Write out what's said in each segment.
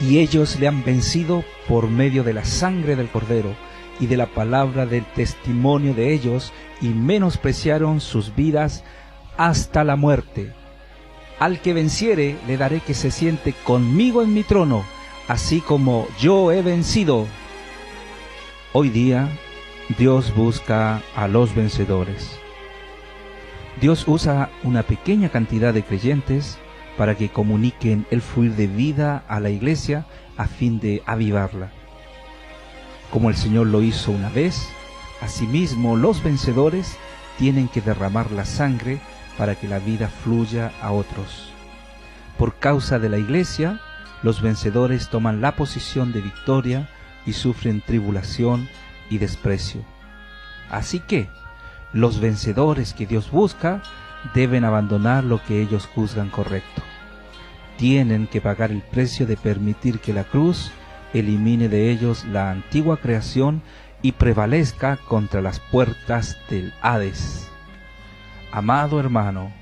y ellos le han vencido por medio de la sangre del Cordero y de la palabra del testimonio de ellos, y menospreciaron sus vidas hasta la muerte. Al que venciere le daré que se siente conmigo en mi trono, así como yo he vencido. Hoy día Dios busca a los vencedores. Dios usa una pequeña cantidad de creyentes para que comuniquen el fluir de vida a la iglesia a fin de avivarla. Como el Señor lo hizo una vez, asimismo los vencedores tienen que derramar la sangre para que la vida fluya a otros. Por causa de la iglesia, los vencedores toman la posición de victoria y sufren tribulación y desprecio. Así que, los vencedores que Dios busca deben abandonar lo que ellos juzgan correcto. Tienen que pagar el precio de permitir que la cruz elimine de ellos la antigua creación y prevalezca contra las puertas del Hades. Amado hermano,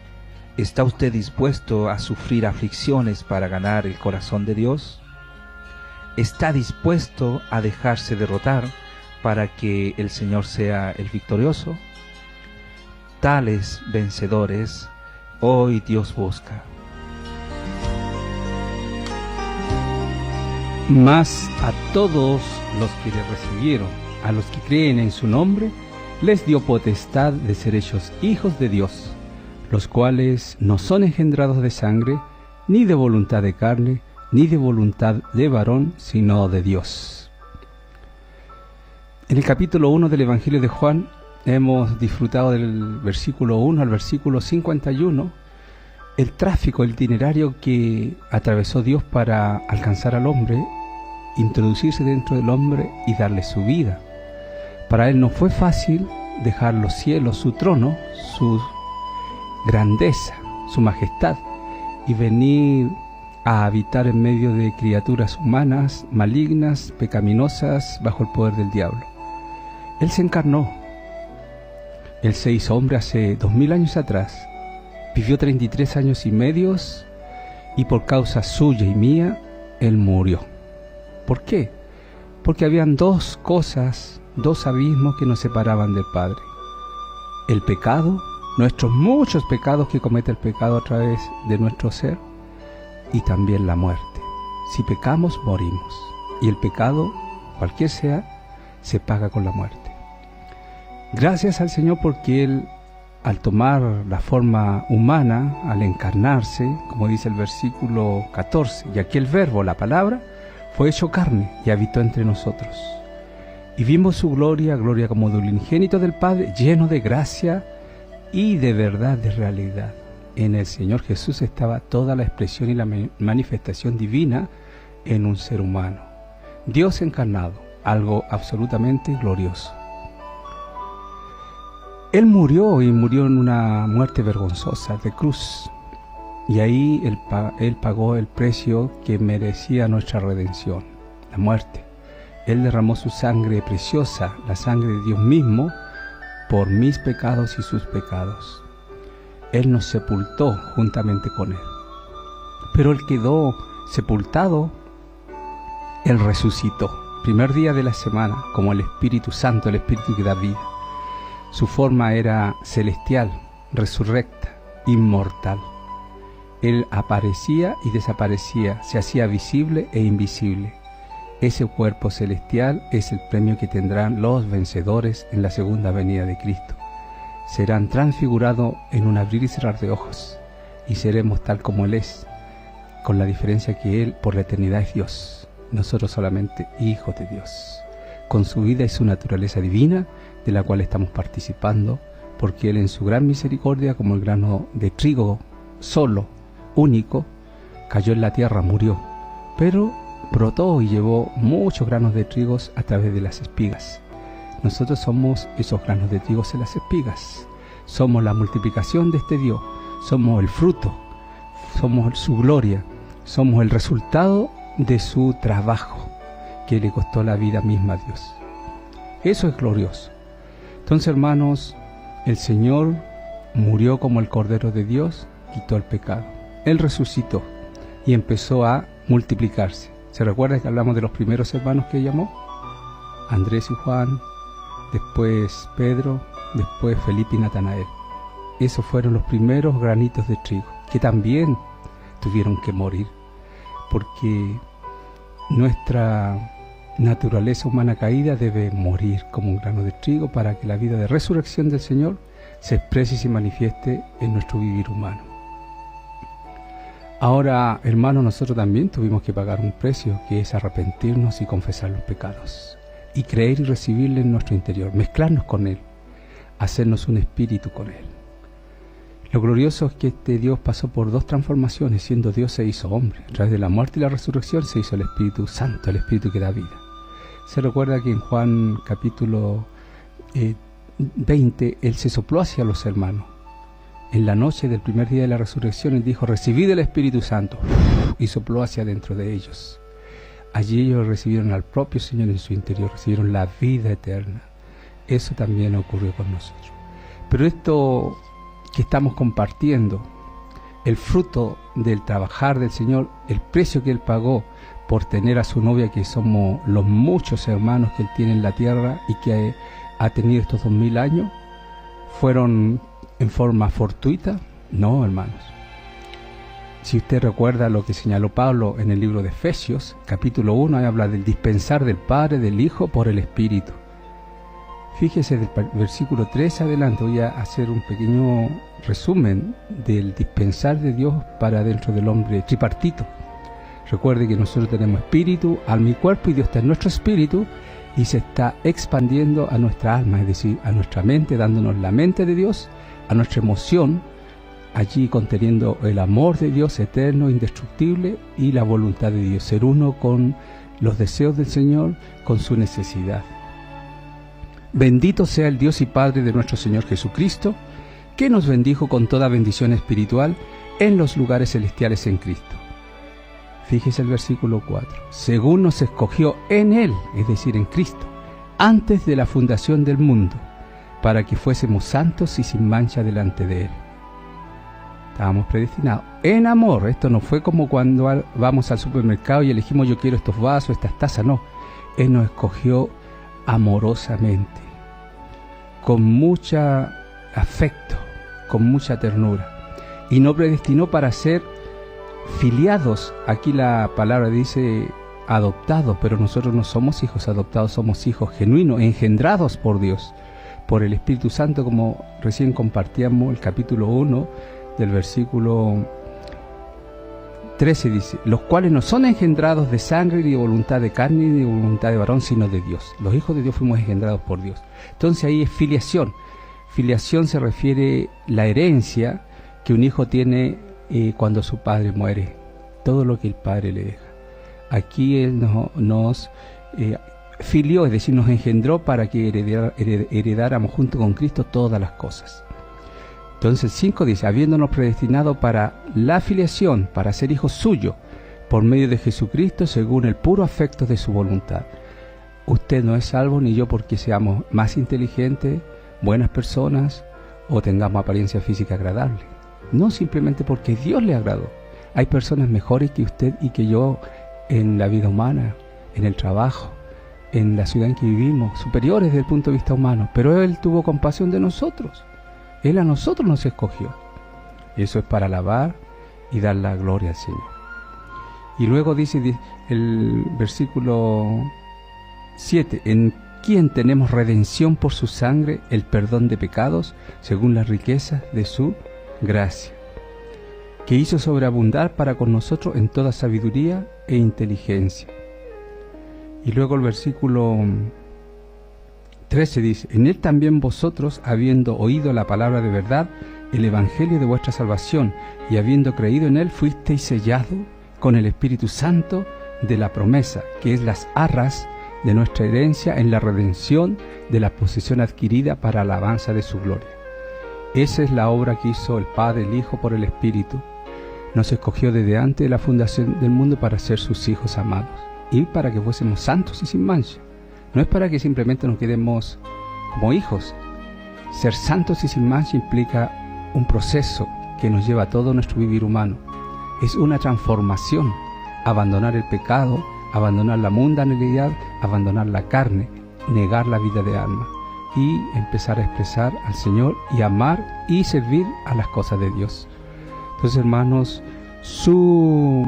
¿está usted dispuesto a sufrir aflicciones para ganar el corazón de Dios? ¿Está dispuesto a dejarse derrotar para que el Señor sea el victorioso? Tales vencedores hoy Dios busca. Mas a todos los que le recibieron, a los que creen en su nombre, les dio potestad de ser hechos hijos de Dios, los cuales no son engendrados de sangre, ni de voluntad de carne, ni de voluntad de varón, sino de Dios. En el capítulo 1 del Evangelio de Juan hemos disfrutado del versículo 1 al versículo 51, el tráfico, el itinerario que atravesó Dios para alcanzar al hombre, introducirse dentro del hombre y darle su vida. Para Él no fue fácil dejar los cielos, su trono, su grandeza, su majestad, y venir a habitar en medio de criaturas humanas, malignas, pecaminosas, bajo el poder del diablo. Él se encarnó. Él se hizo hombre hace 2000 años atrás. Vivió 33 años y medios y por causa suya y mía, Él murió. ¿Por qué? Porque habían dos cosas, dos abismos que nos separaban del Padre. El pecado, nuestros muchos pecados que comete el pecado a través de nuestro ser, y también la muerte. Si pecamos, morimos. Y el pecado, cualquier sea, se paga con la muerte. Gracias al Señor porque Él, al tomar la forma humana, al encarnarse, como dice el versículo 14, y aquí el verbo, la palabra, fue hecho carne y habitó entre nosotros. Y vimos su gloria, gloria como del unigénito del Padre, lleno de gracia y de verdad, de realidad. En el Señor Jesús estaba toda la expresión y la manifestación divina en un ser humano. Dios encarnado, algo absolutamente glorioso. Él murió y murió en una muerte vergonzosa de cruz. Y ahí Él pagó el precio que merecía nuestra redención, la muerte. Él derramó su sangre preciosa, la sangre de Dios mismo, por mis pecados y sus pecados. Él nos sepultó juntamente con Él. Pero Él quedó sepultado, Él resucitó. Primer día de la semana, como el Espíritu Santo, el Espíritu que da vida. Su forma era celestial, resurrecta, inmortal. Él aparecía y desaparecía, se hacía visible e invisible. Ese cuerpo celestial es el premio que tendrán los vencedores en la segunda venida de Cristo. Serán transfigurados en un abrir y cerrar de ojos, y seremos tal como Él es, con la diferencia que Él por la eternidad es Dios, nosotros solamente hijos de Dios, con su vida y su naturaleza divina, de la cual estamos participando, porque Él en su gran misericordia, como el grano de trigo solo, único, cayó en la tierra, murió, pero brotó y llevó muchos granos de trigo a través de las espigas. Nosotros somos esos granos de trigo en las espigas, somos la multiplicación de este Dios, somos el fruto, somos su gloria, somos el resultado de su trabajo, que le costó la vida misma a Dios. Eso es glorioso. Entonces, hermanos, el Señor murió como el Cordero de Dios, quitó el pecado. Él resucitó y empezó a multiplicarse. ¿Se recuerda que hablamos de los primeros hermanos que llamó? Andrés y Juan, después Pedro, después Felipe y Natanael. Esos fueron los primeros granitos de trigo, que también tuvieron que morir, porque nuestra naturaleza humana caída debe morir como un grano de trigo para que la vida de resurrección del Señor se exprese y se manifieste en nuestro vivir humano. Ahora, hermanos, nosotros también tuvimos que pagar un precio, que es arrepentirnos y confesar los pecados, y creer y recibirle en nuestro interior, mezclarnos con Él, hacernos un espíritu con Él. Lo glorioso es que este Dios pasó por dos transformaciones. Siendo Dios se hizo hombre. A través de la muerte y la resurrección se hizo el Espíritu Santo, el Espíritu que da vida. Se recuerda que en Juan capítulo 20, Él se sopló hacia los hermanos. En la noche del primer día de la resurrección, Él dijo: recibid el Espíritu Santo, y sopló hacia dentro de ellos. Allí ellos recibieron al propio Señor en su interior, recibieron la vida eterna. Eso también ocurrió con nosotros. Pero esto que estamos compartiendo, el fruto del trabajar del Señor, el precio que Él pagó por tener a su novia, que somos los muchos hermanos que Él tiene en la tierra y que ha tenido estos 2000 años, ¿fueron en forma fortuita? No, hermanos. Si usted recuerda lo que señaló Pablo en el libro de Efesios, capítulo 1, ahí habla del dispensar del Padre, del Hijo, por el Espíritu. Fíjese del versículo 3 adelante, voy a hacer un pequeño resumen del dispensar de Dios para dentro del hombre tripartito. Recuerde que nosotros tenemos espíritu, alma y cuerpo, y Dios está en nuestro espíritu y se está expandiendo a nuestra alma, es decir, a nuestra mente, dándonos la mente de Dios, a nuestra emoción, allí conteniendo el amor de Dios eterno, indestructible, y la voluntad de Dios, ser uno con los deseos del Señor, con su necesidad. Bendito sea el Dios y Padre de nuestro Señor Jesucristo, que nos bendijo con toda bendición espiritual en los lugares celestiales en Cristo. Fíjese el versículo 4. Según nos escogió en Él, es decir, en Cristo, antes de la fundación del mundo, para que fuésemos santos y sin mancha delante de Él. Estábamos predestinados en amor. Esto no fue como cuando vamos al supermercado y elegimos: yo quiero estos vasos, estas tazas. No, Él nos escogió amorosamente, con mucho afecto, con mucha ternura, y no predestinó para ser filiados. Aquí la palabra dice adoptados, pero nosotros no somos hijos adoptados, somos hijos genuinos, engendrados por Dios, por el Espíritu Santo, como recién compartíamos el capítulo 1 del versículo 13 dice: los cuales no son engendrados de sangre, ni de voluntad de carne, ni de voluntad de varón, sino de Dios. Los hijos de Dios fuimos engendrados por Dios. Entonces ahí es filiación. Filiación se refiere a la herencia que un hijo tiene cuando su padre muere, todo lo que el padre le deja. Aquí Él nos filió, es decir, nos engendró para que heredáramos junto con Cristo todas las cosas. Entonces 5 dice: habiéndonos predestinado para la filiación, para ser hijos suyos, por medio de Jesucristo, según el puro afecto de su voluntad. Usted no es salvo ni yo porque seamos más inteligentes, buenas personas o tengamos apariencia física agradable. No, simplemente porque Dios le agradó. Hay personas mejores que usted y que yo en la vida humana, en el trabajo, en la ciudad en que vivimos, superiores desde el punto de vista humano, pero Él tuvo compasión de nosotros. Él a nosotros nos escogió. Eso es para alabar y dar la gloria al Señor. Y luego dice el versículo 7: en quien tenemos redención por su sangre, el perdón de pecados, según las riquezas de su gracia, que hizo sobreabundar para con nosotros en toda sabiduría e inteligencia. Y luego el versículo 13 dice: en Él también vosotros, habiendo oído la palabra de verdad, el evangelio de vuestra salvación, y habiendo creído en Él, fuisteis sellados con el Espíritu Santo de la promesa, que es las arras de nuestra herencia en la redención de la posesión adquirida para alabanza de su gloria. Esa es la obra que hizo el Padre, el Hijo, por el Espíritu. Nos escogió desde antes de la fundación del mundo para ser sus hijos amados y para que fuésemos santos y sin mancha. No es para que simplemente nos quedemos como hijos. Ser santos y sin mancha implica un proceso que nos lleva a todo nuestro vivir humano. Es una transformación, abandonar el pecado abandonar la mundanalidad, abandonar la carne, negar la vida de alma y empezar a expresar al Señor y amar y servir a las cosas de Dios. Entonces, hermanos, su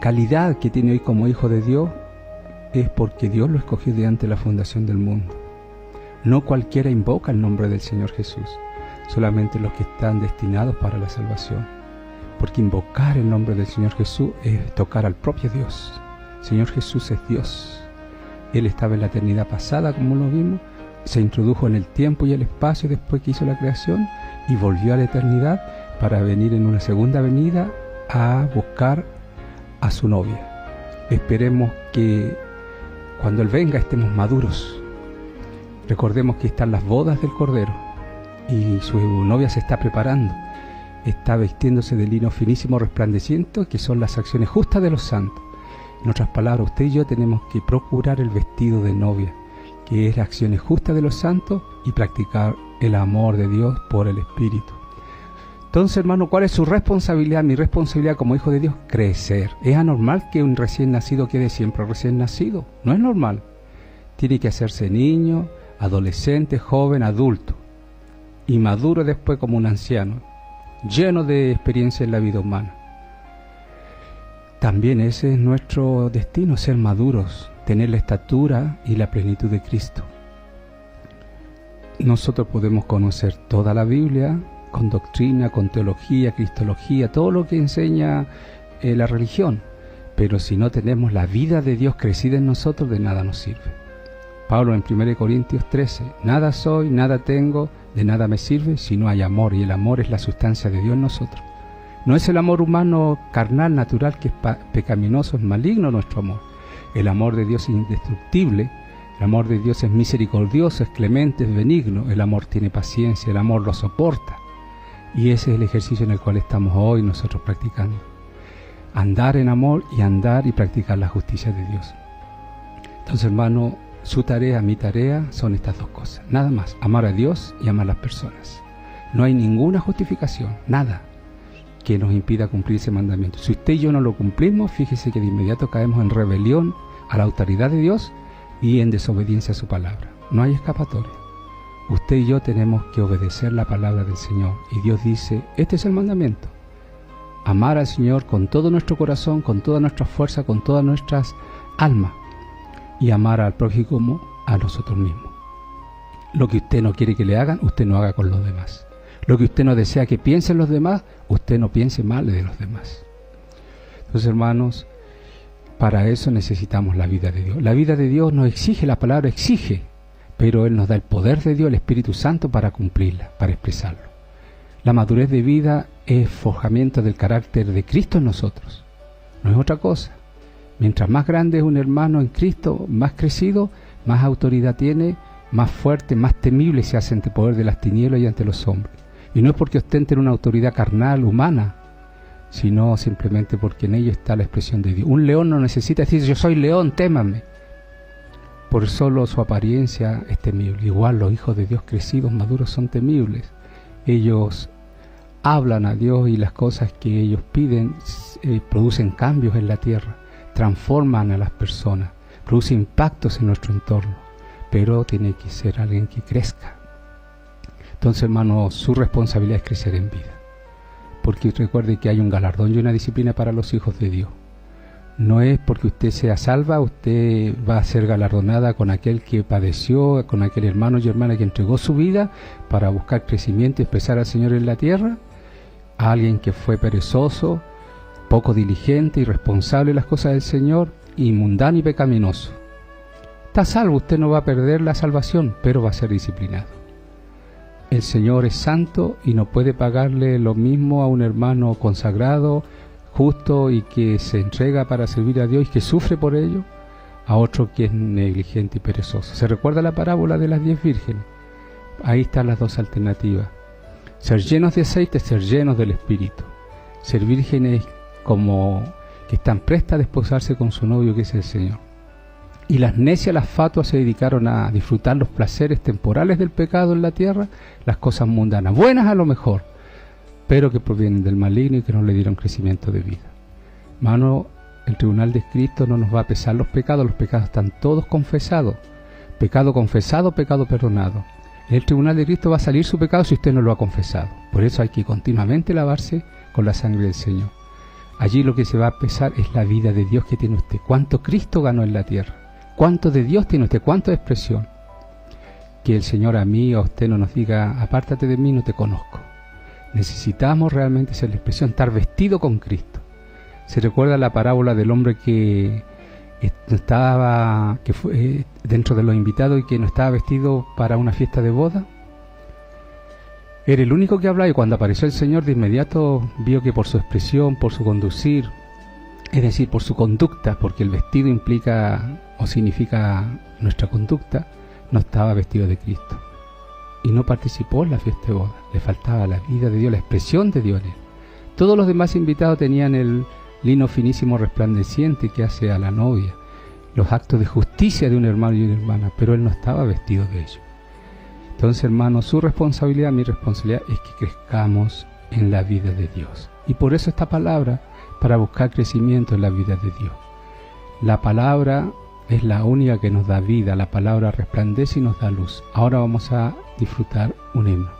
calidad que tiene hoy como hijo de Dios es porque Dios lo escogió de antes de la fundación del mundo. No cualquiera invoca el nombre del Señor Jesús, solamente los que están destinados para la salvación. Porque invocar el nombre del Señor Jesús es tocar al propio Dios. El Señor Jesús es Dios. Él estaba en la eternidad pasada, como lo vimos, se introdujo en el tiempo y el espacio después que hizo la creación y volvió a la eternidad para venir en una segunda venida a buscar a su novia. Esperemos que cuando Él venga estemos maduros. Recordemos que están las bodas del Cordero y su novia se está preparando. Está vistiéndose de lino finísimo resplandeciente, que son las acciones justas de los santos. En otras palabras, usted y yo tenemos que procurar el vestido de novia, que es las acciones justas de los santos, y practicar el amor de Dios por el Espíritu. Entonces, hermano, ¿cuál es su responsabilidad? Mi responsabilidad como hijo de Dios, crecer. ¿Es anormal que un recién nacido quede siempre recién nacido? No es normal. Tiene que hacerse niño, adolescente, joven, adulto, y maduro después como un anciano, lleno de experiencia en la vida humana. También ese es nuestro destino, ser maduros, tener la estatura y la plenitud de Cristo. Nosotros podemos conocer toda la Biblia, con doctrina, con teología, cristología, todo lo que enseña la religión, pero si no tenemos la vida de Dios crecida en nosotros, de nada nos sirve. Pablo en 1 Corintios 13, nada soy, nada tengo, de nada me sirve si no hay amor, y el amor es la sustancia de Dios en nosotros. No es el amor humano carnal, natural, que es pecaminoso, es maligno nuestro amor. El amor de Dios es indestructible, el amor de Dios es misericordioso, es clemente, es benigno, el amor tiene paciencia, el amor lo soporta. Y ese es el ejercicio en el cual estamos hoy nosotros practicando. Andar en amor y andar y practicar la justicia de Dios. Entonces, hermano, su tarea, mi tarea, son estas dos cosas. Nada más, amar a Dios y amar a las personas. No hay ninguna justificación, nada, que nos impida cumplir ese mandamiento. Si usted y yo no lo cumplimos, fíjese que de inmediato caemos en rebelión a la autoridad de Dios y en desobediencia a su palabra. No hay escapatoria. Usted y yo tenemos que obedecer la palabra del Señor. Y Dios dice, este es el mandamiento. Amar al Señor con todo nuestro corazón, con toda nuestra fuerza, con todas nuestras almas. Y amar al prójimo como a nosotros mismos. Lo que usted no quiere que le hagan, usted no haga con los demás. Lo que usted no desea que piensen los demás, usted no piense mal de los demás. Entonces, hermanos, para eso necesitamos la vida de Dios. La vida de Dios nos exige, la palabra exige, pero Él nos da el poder de Dios, el Espíritu Santo, para cumplirla, para expresarlo. La madurez de vida es forjamiento del carácter de Cristo en nosotros. No es otra cosa. Mientras más grande es un hermano en Cristo, más crecido, más autoridad tiene, más fuerte, más temible se hace ante el poder de las tinieblas y ante los hombres. Y no es porque ostenten una autoridad carnal, humana, sino simplemente porque en ello está la expresión de Dios. Un león no necesita decir, yo soy león, témame. Por solo su apariencia es temible. Igual los hijos de Dios crecidos, maduros, son temibles. Ellos hablan a Dios y las cosas que ellos piden producen cambios en la tierra, transforman a las personas, producen impactos en nuestro entorno, pero tiene que ser alguien que crezca. Entonces, hermano, su responsabilidad es crecer en vida, porque recuerde que hay un galardón y una disciplina para los hijos de Dios. No es porque usted sea salva, usted va a ser galardonada con aquel que padeció, con aquel hermano y hermana que entregó su vida para buscar crecimiento y expresar al Señor en la tierra, a alguien que fue perezoso, poco diligente, irresponsable en las cosas del Señor, y mundano y pecaminoso. Está salvo, usted no va a perder la salvación, pero va a ser disciplinado. El Señor es santo y no puede pagarle lo mismo a un hermano consagrado, justo y que se entrega para servir a Dios y que sufre por ello, a otro que es negligente y perezoso. ¿Se recuerda la parábola de las 10 vírgenes? Ahí están las dos alternativas. Ser llenos de aceite, ser llenos del Espíritu. Ser vírgenes como que están prestas a desposarse con su novio, que es el Señor. Y las necias, las fatuas, se dedicaron a disfrutar los placeres temporales del pecado en la tierra, las cosas mundanas, buenas a lo mejor, pero que provienen del maligno y que no le dieron crecimiento de vida. Hermano, el tribunal de Cristo no nos va a pesar los pecados están todos confesados. Pecado confesado, pecado perdonado. En el tribunal de Cristo va a salir su pecado si usted no lo ha confesado. Por eso hay que continuamente lavarse con la sangre del Señor. Allí lo que se va a pesar es la vida de Dios que tiene usted. ¿Cuánto Cristo ganó en la tierra? ¿Cuánto de Dios tiene usted? ¿Cuánto de expresión? Que el Señor a mí o a usted no nos diga, apártate de mí, no te conozco. Necesitamos realmente ser la expresión, estar vestido con Cristo. ¿Se recuerda la parábola del hombre que fue dentro de los invitados y que no estaba vestido para una fiesta de boda? Era el único que hablaba, y cuando apareció el Señor de inmediato vio que por su expresión, por su conducir, es decir, por su conducta, porque el vestido implica o significa nuestra conducta, no estaba vestido de Cristo. Y no participó en la fiesta de boda. Le faltaba la vida de Dios, la expresión de Dios en él. Todos los demás invitados tenían el lino finísimo resplandeciente que hace a la novia, los actos de justicia de un hermano y una hermana, pero él no estaba vestido de ello. Entonces, hermanos, su responsabilidad, mi responsabilidad es que crezcamos en la vida de Dios. Y por eso esta palabra, para buscar crecimiento en la vida de Dios. La palabra es la única que nos da vida, la palabra resplandece y nos da luz. Ahora vamos a disfrutar un himno.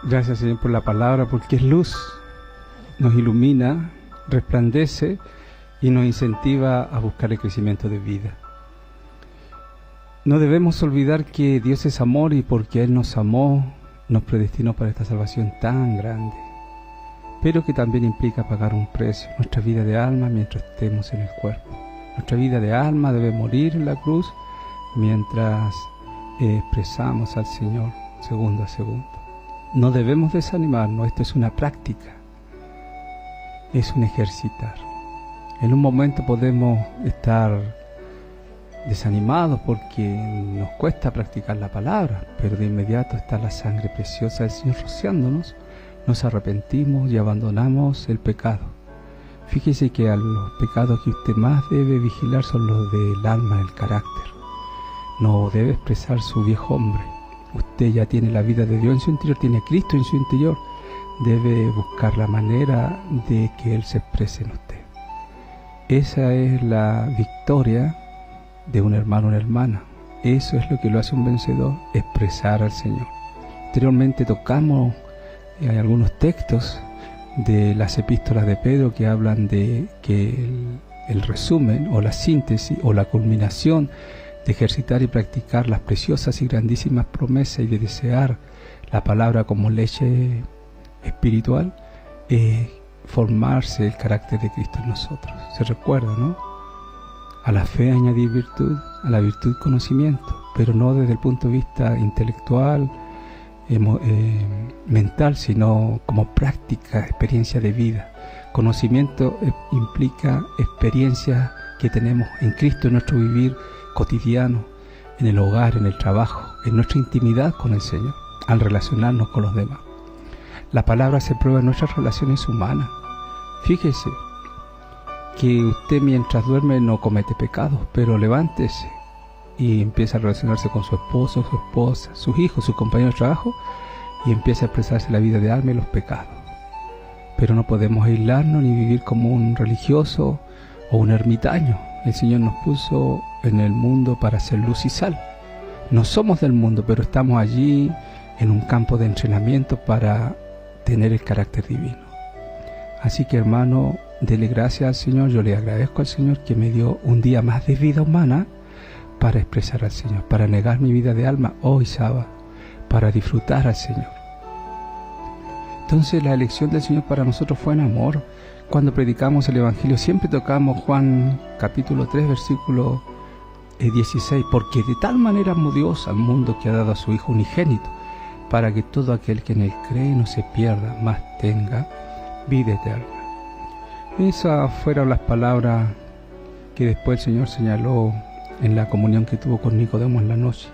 Gracias, Señor, por la palabra, porque es luz, nos ilumina, resplandece y nos incentiva a buscar el crecimiento de vida. No debemos olvidar que Dios es amor y porque Él nos amó, nos predestinó para esta salvación tan grande, pero que también implica pagar un precio, nuestra vida de alma mientras estemos en el cuerpo. Nuestra vida de alma debe morir en la cruz mientras expresamos al Señor segundo a segundo. No debemos desanimarnos, esto es una práctica. es un ejercitar. En un momento podemos estar desanimados porque nos cuesta practicar la palabra, pero de inmediato está la sangre preciosa del Señor rociándonos, nos arrepentimos y abandonamos el pecado. Fíjese que a los pecados que usted más debe vigilar son los del alma, el carácter. No debe expresar su viejo hombre. Usted ya tiene la vida de Dios en su interior, tiene a Cristo en su interior. Debe buscar la manera de que Él se exprese en usted. Esa es la victoria de un hermano o una hermana. Eso es lo que lo hace un vencedor, expresar al Señor. Anteriormente tocamos algunos textos de las epístolas de Pedro que hablan de que el resumen o la síntesis o la culminación de ejercitar y practicar las preciosas y grandísimas promesas y de desear la palabra como leche espiritual, formarse el carácter de Cristo en nosotros. Se recuerda, ¿no? A la fe añadir virtud, a la virtud conocimiento, pero no desde el punto de vista intelectual, mental, sino como práctica, experiencia de vida. Conocimiento implica experiencias que tenemos en Cristo en nuestro vivir cotidiano, en el hogar, en el trabajo, en nuestra intimidad con el Señor, al relacionarnos con los demás. La palabra se prueba en nuestras relaciones humanas. Fíjese que usted mientras duerme no comete pecados, pero levántese y empieza a relacionarse con su esposo, su esposa, sus hijos, sus compañeros de trabajo, y empieza a expresarse la vida de alma y los pecados. Pero no podemos aislarnos ni vivir como un religioso o un ermitaño. El Señor nos puso en el mundo para ser luz y sal. No somos del mundo, pero estamos allí en un campo de entrenamiento para tener el carácter divino. Así que, hermano, dele gracias al Señor. Yo le agradezco al Señor que me dio un día más de vida humana para expresar al Señor, para negar mi vida de alma hoy sábado, para disfrutar al Señor. Entonces la elección del Señor para nosotros fue en amor. Cuando predicamos el Evangelio siempre tocamos Juan capítulo 3 versículo 16, porque de tal manera amó Dios al mundo que ha dado a su Hijo unigénito, para que todo aquel que en Él cree no se pierda, mas tenga vida eterna. Esas fueron las palabras que después el Señor señaló en la comunión que tuvo con Nicodemo en la noche.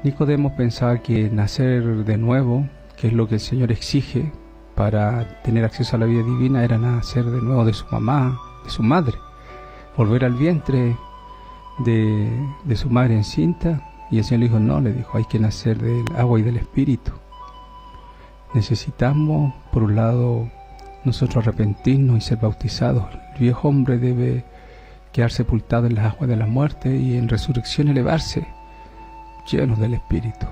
Nicodemo pensaba que nacer de nuevo, que es lo que el Señor exige para tener acceso a la vida divina, era nacer de nuevo de su mamá, de su madre, volver al vientre de su madre encinta. Y el Señor le dijo, no, le dijo, hay que nacer del agua y del Espíritu. Necesitamos, por un lado, nosotros arrepentirnos y ser bautizados. El viejo hombre debe quedar sepultado en las aguas de la muerte y en resurrección elevarse, llenos del Espíritu.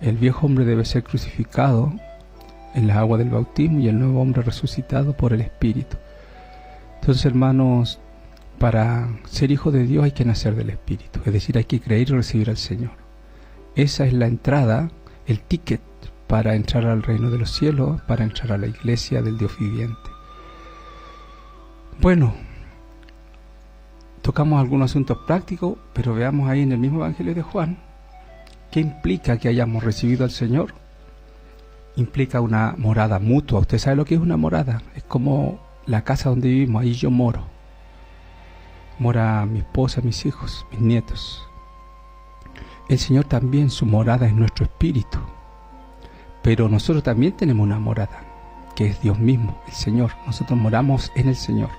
El viejo hombre debe ser crucificado en las aguas del bautismo y el nuevo hombre resucitado por el Espíritu. Entonces, hermanos, para ser hijo de Dios hay que nacer del Espíritu, es decir, hay que creer y recibir al Señor. Esa es la entrada, el ticket para entrar al reino de los cielos, para entrar a la iglesia del Dios viviente. Bueno, tocamos algunos asuntos prácticos, pero veamos ahí en el mismo Evangelio de Juan, ¿qué implica que hayamos recibido al Señor? Implica una morada mutua. Usted sabe lo que es una morada, es como la casa donde vivimos, ahí yo moro. Mora mi esposa, mis hijos, mis nietos. El Señor también, su morada es nuestro espíritu. Pero nosotros también tenemos una morada, que es Dios mismo, el Señor. Nosotros moramos en el Señor.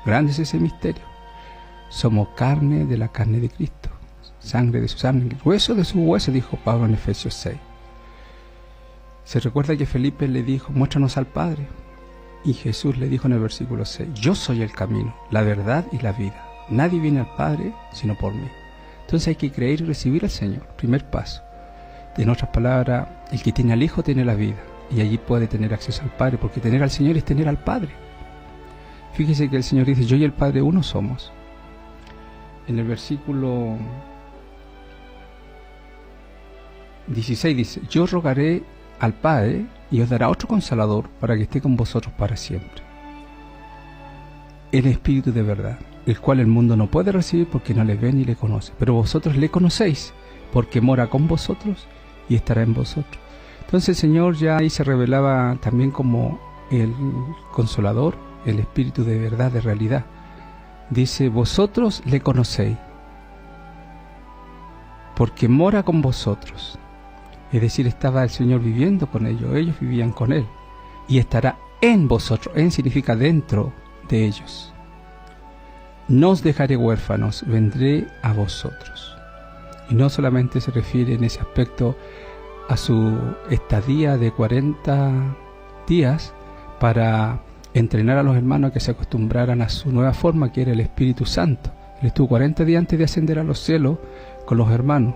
Grande es ese misterio. Somos carne de la carne de Cristo, sangre de su sangre, hueso de su hueso, dijo Pablo en Efesios 6. Se recuerda que Felipe le dijo, muéstranos al Padre. Y Jesús le dijo en el versículo 6, yo soy el camino, la verdad y la vida. Nadie viene al Padre sino por mí. Entonces hay que creer y recibir al Señor, primer paso. En otras palabras, el que tiene al Hijo tiene la vida, y allí puede tener acceso al Padre, porque tener al Señor es tener al Padre. Fíjese que el Señor dice, yo y el Padre uno somos. En el versículo 16 dice, yo rogaré al Padre y os dará otro Consolador para que esté con vosotros para siempre. El Espíritu de verdad, el cual el mundo no puede recibir porque no le ve ni le conoce, pero vosotros le conocéis porque mora con vosotros y estará en vosotros. Entonces el Señor ya ahí se revelaba también como el Consolador, el Espíritu de verdad, de realidad. Dice, vosotros le conocéis, porque mora con vosotros. Es decir, estaba el Señor viviendo con ellos vivían con Él. Y estará en vosotros. En significa dentro de ellos. No os dejaré huérfanos, vendré a vosotros. Y no solamente se refiere en ese aspecto a su estadía de 40 días para entrenar a los hermanos a que se acostumbraran a su nueva forma, que era el Espíritu Santo. Él estuvo 40 días antes de ascender a los cielos con los hermanos.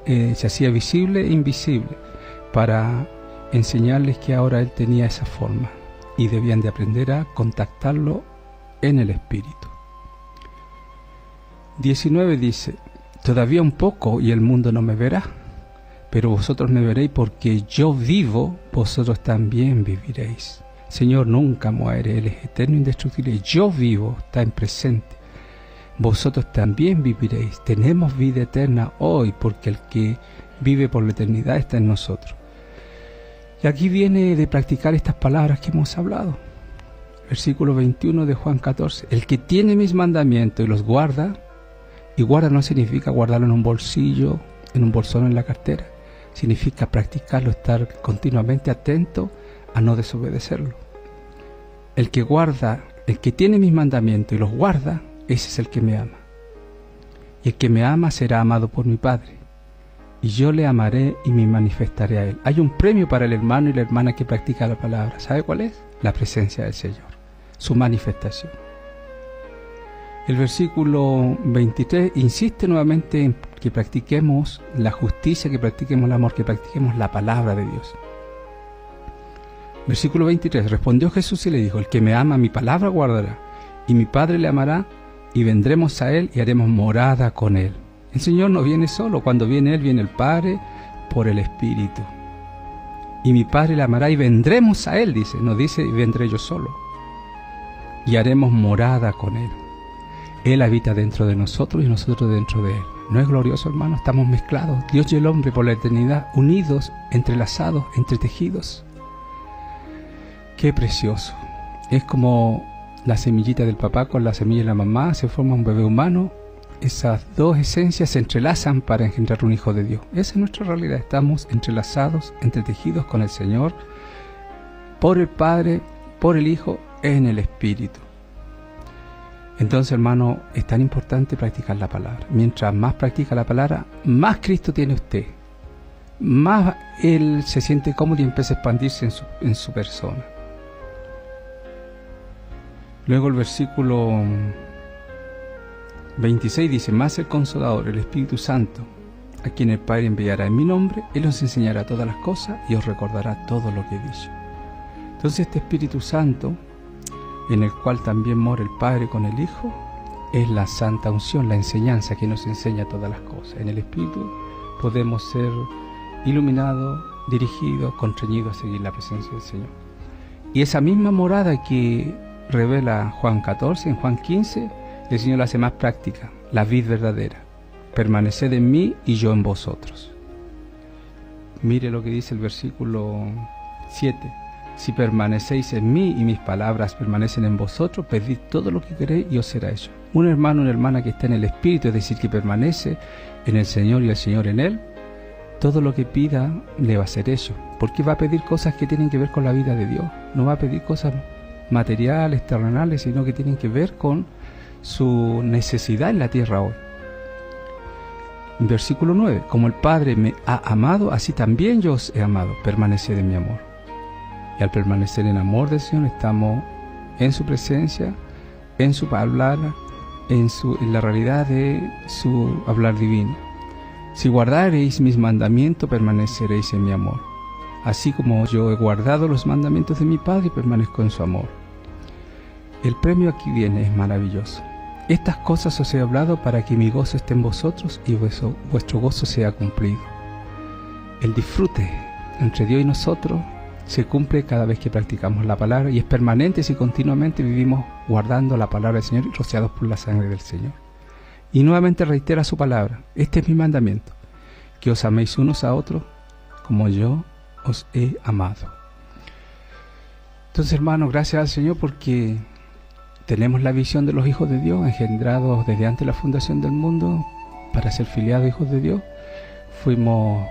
Se hacía visible e invisible para enseñarles que ahora Él tenía esa forma y debían de aprender a contactarlo en el Espíritu. 19 dice, todavía un poco y el mundo no me verá, pero vosotros me veréis porque yo vivo, vosotros también viviréis. Señor nunca muere, Él es eterno e indestructible. Yo vivo, está en presente. Vosotros también viviréis. Tenemos vida eterna hoy porque el que vive por la eternidad está en nosotros. Y aquí viene de practicar estas palabras que hemos hablado. Versículo 21 de Juan 14. El que tiene mis mandamientos y los guarda, y guarda no significa guardarlo en un bolsillo, en un bolsón en la cartera. Significa practicarlo, estar continuamente atento a no desobedecerlo. El que guarda, el que tiene mis mandamientos y los guarda, ese es el que me ama. Y el que me ama será amado por mi Padre. Y yo le amaré y me manifestaré a él. Hay un premio para el hermano y la hermana que practica la palabra. ¿Sabe cuál es? La presencia del Señor, su manifestación. El versículo 23 insiste nuevamente en que practiquemos la justicia, que practiquemos el amor, que practiquemos la palabra de Dios. Versículo 23, respondió Jesús y le dijo, el que me ama mi palabra guardará, y mi Padre le amará, y vendremos a él y haremos morada con él. El Señor no viene solo, cuando viene Él, viene el Padre por el Espíritu. Y mi Padre le amará y vendremos a Él, dice, no dice y vendré yo solo. Y haremos morada con Él. Él habita dentro de nosotros y nosotros dentro de Él. ¿No es glorioso, hermano? Estamos mezclados, Dios y el hombre por la eternidad, unidos, entrelazados, entretejidos. ¡Qué precioso! Es como la semillita del papá con la semilla de la mamá, se forma un bebé humano. Esas dos esencias se entrelazan para engendrar un hijo de Dios. Esa es nuestra realidad. Estamos entrelazados, entretejidos con el Señor, por el Padre, por el Hijo, en el Espíritu. Entonces, hermano, es tan importante practicar la palabra. Mientras más practica la palabra, más Cristo tiene usted. Más Él se siente cómodo y empieza a expandirse en su persona. Luego el versículo 26 dice, más el Consolador, el Espíritu Santo, a quien el Padre enviará en mi nombre, Él os enseñará todas las cosas y os recordará todo lo que he dicho. Entonces este Espíritu Santo, en el cual también mora el Padre con el Hijo, es la santa unción, la enseñanza que nos enseña todas las cosas. En el Espíritu podemos ser iluminados, dirigidos, constreñidos a seguir la presencia del Señor. Y esa misma morada que revela Juan 14, en Juan 15, el Señor la hace más práctica, la vid verdadera. Permaneced en mí y yo en vosotros. Mire lo que dice el versículo 7. Si permanecéis en mí y mis palabras permanecen en vosotros, pedid todo lo que queréis y os será hecho. Un hermano o una hermana que está en el Espíritu, es decir, que permanece en el Señor y el Señor en él, todo lo que pida le va a ser hecho. Porque va a pedir cosas que tienen que ver con la vida de Dios. No va a pedir cosas materiales, terrenales, sino que tienen que ver con su necesidad en la tierra hoy. Versículo 9. Como el Padre me ha amado, así también yo os he amado. Permaneced en mi amor. Y al permanecer en amor del Señor, estamos en su presencia, en su palabra, en la realidad de su hablar divino. Si guardareis mis mandamientos, permaneceréis en mi amor. Así como yo he guardado los mandamientos de mi Padre y permanezco en su amor. El premio aquí viene, es maravilloso. Estas cosas os he hablado para que mi gozo esté en vosotros y vuestro gozo sea cumplido. El disfrute entre Dios y nosotros se cumple cada vez que practicamos la palabra y es permanente si continuamente vivimos guardando la palabra del Señor y rociados por la sangre del Señor. Y nuevamente reitera su palabra, este es mi mandamiento, que os améis unos a otros como yo os he amado. Entonces, hermanos, gracias al Señor porque tenemos la visión de los hijos de Dios, engendrados desde antes de la fundación del mundo para ser filiados hijos de Dios. Fuimos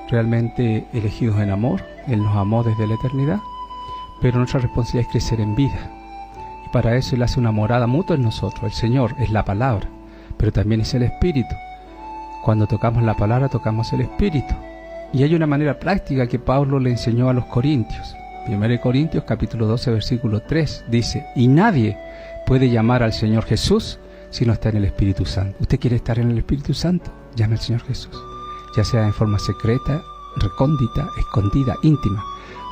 realmente elegidos en amor, Él nos amó desde la eternidad, pero nuestra responsabilidad es crecer en vida. Y para eso Él hace una morada mutua en nosotros. El Señor es la palabra, pero también es el Espíritu. Cuando tocamos la palabra, tocamos el Espíritu. Y hay una manera práctica que Pablo le enseñó a los corintios. 1 Corintios capítulo 12 versículo 3 dice: y nadie puede llamar al Señor Jesús si no está en el Espíritu Santo. ¿Usted quiere estar en el Espíritu Santo? Llame al Señor Jesús, ya sea en forma secreta, recóndita, escondida, íntima.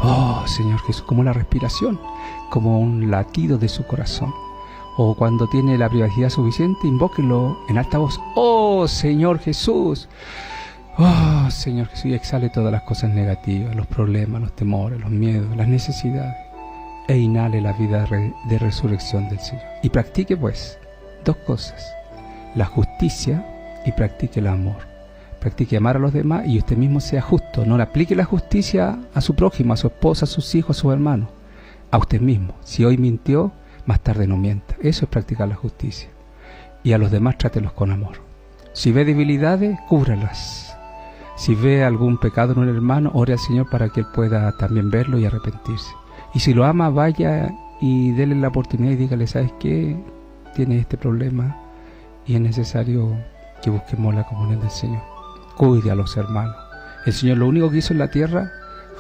Oh Señor Jesús, como la respiración, como un latido de su corazón. O cuando tiene la privacidad suficiente, invóquelo en alta voz: oh Señor Jesús. Oh Señor Jesús, y exhale todas las cosas negativas, los problemas, los temores, los miedos, las necesidades, e inhale la vida de resurrección del Señor. Y practique pues dos cosas: la justicia y practique el amor. Practique amar a los demás y usted mismo sea justo. No le aplique la justicia a su prójimo, a su esposa, a sus hijos, a sus hermanos. A usted mismo. Si hoy mintió, más tarde no mienta. Eso es practicar la justicia. Y a los demás trátelos con amor. Si ve debilidades, cúbralas. Si ve algún pecado en un hermano, ore al Señor para que Él pueda también verlo y arrepentirse. Y si lo ama, vaya y déle la oportunidad y dígale: ¿sabes qué? Tienes este problema y es necesario que busquemos la comunión del Señor. Cuide a los hermanos. El Señor lo único que hizo en la tierra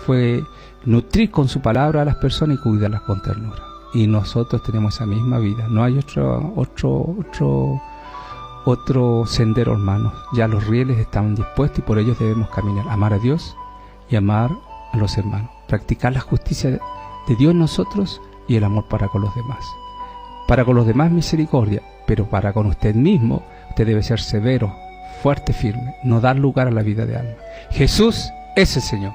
fue nutrir con su palabra a las personas y cuidarlas con ternura. Y nosotros tenemos esa misma vida. No hay otro sendero, hermanos. Ya los rieles están dispuestos y por ellos debemos caminar. Amar a Dios y amar a los hermanos. Practicar la justicia de Dios en nosotros y el amor para con los demás. Para con los demás misericordia, pero para con usted mismo, usted debe ser severo, fuerte, firme, no dar lugar a la vida de alma. Jesús es el Señor.